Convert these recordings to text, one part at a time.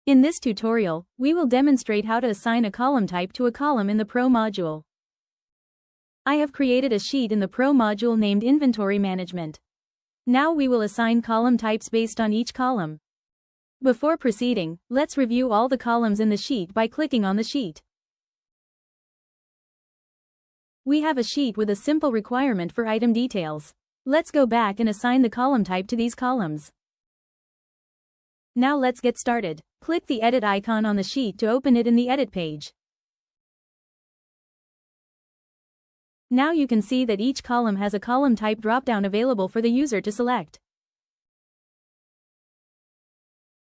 In this tutorial, we will demonstrate how to assign a column type to a column in the Pro module. I have created a sheet in the Pro module named Inventory Management. Now we will assign column types based on each column. Before proceeding, let's review all the columns in the sheet by clicking on the sheet. We have a sheet with a simple requirement for item details. Let's go back and assign the column type to these columns. Now let's get started. Click the edit icon on the sheet to open it in the edit page. Now you can see that each column has a column type dropdown available for the user to select.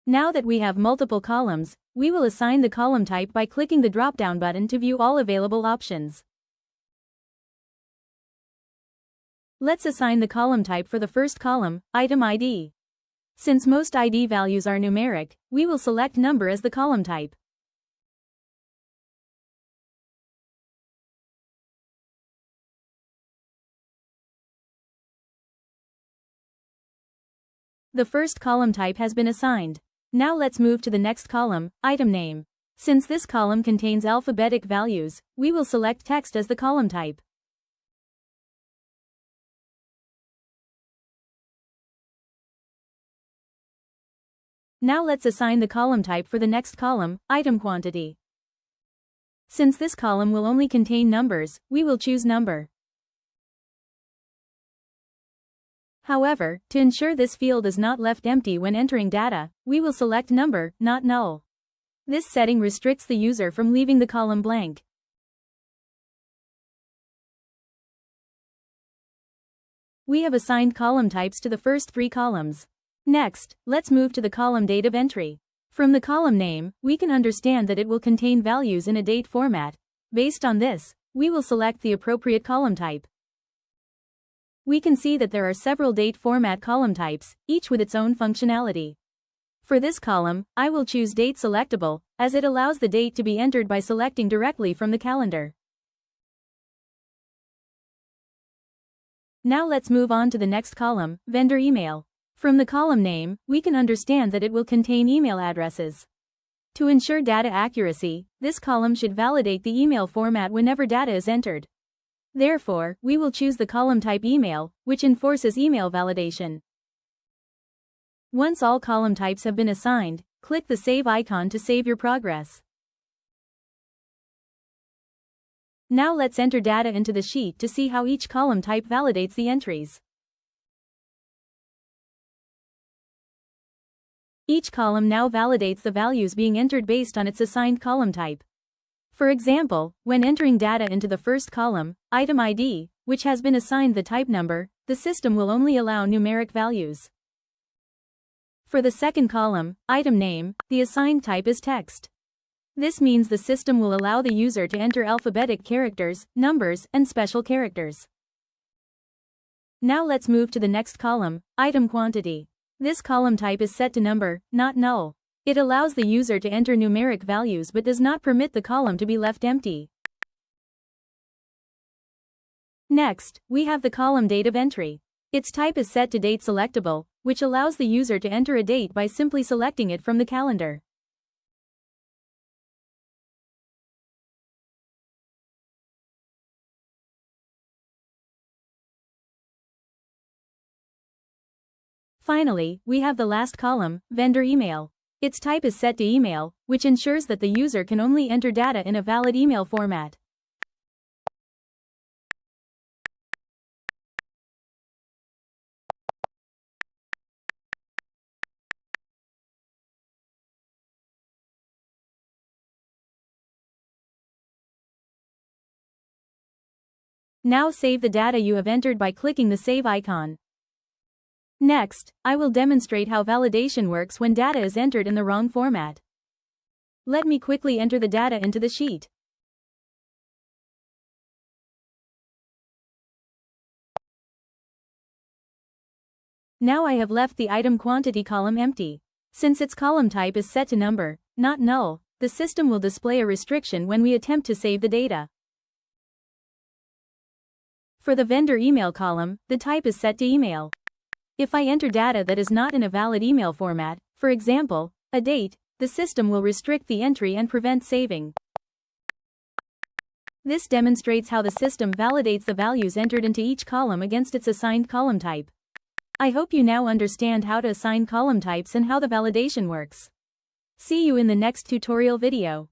Now that we have multiple columns, we will assign the column type by clicking the dropdown button to view all available options. Let's assign the column type for the first column, item ID. Since most ID values are numeric, we will select number as the column type. The first column type has been assigned. Now let's move to the next column, item name. Since this column contains alphabetic values, we will select text as the column type. Now let's assign the column type for the next column, item quantity. Since this column will only contain numbers, we will choose number. However, to ensure this field is not left empty when entering data, we will select number, not null. This setting restricts the user from leaving the column blank. We have assigned column types to the first 3 columns. Next, let's move to the column date of entry. From the column name, we can understand that it will contain values in a date format. Based on this, we will select the appropriate column type. We can see that there are several date format column types, each with its own functionality. For this column, I will choose Date Selectable, as it allows the date to be entered by selecting directly from the calendar. Now let's move on to the next column, Vendor Email. From the column name, we can understand that it will contain email addresses. To ensure data accuracy, this column should validate the email format whenever data is entered. Therefore, we will choose the column type email, which enforces email validation. Once all column types have been assigned, click the Save icon to save your progress. Now let's enter data into the sheet to see how each column type validates the entries. Each column now validates the values being entered based on its assigned column type. For example, when entering data into the first column, item ID, which has been assigned the type number, the system will only allow numeric values. For the second column, item name, the assigned type is text. This means the system will allow the user to enter alphabetic characters, numbers, and special characters. Now let's move to the next column, item quantity. This column type is set to number, not null. It allows the user to enter numeric values but does not permit the column to be left empty. Next, we have the column date of entry. Its type is set to Date Selectable, which allows the user to enter a date by simply selecting it from the calendar. Finally, we have the last column, Vendor Email. Its type is set to email, which ensures that the user can only enter data in a valid email format. Now save the data you have entered by clicking the Save icon. Next, I will demonstrate how validation works when data is entered in the wrong format. Let me quickly enter the data into the sheet. Now I have left the item quantity column empty. Since its column type is set to number, not null, the system will display a restriction when we attempt to save the data. For the vendor email column, the type is set to email. If I enter data that is not in a valid email format, for example, a date, the system will restrict the entry and prevent saving. This demonstrates how the system validates the values entered into each column against its assigned column type. I hope you now understand how to assign column types and how the validation works. See you in the next tutorial video.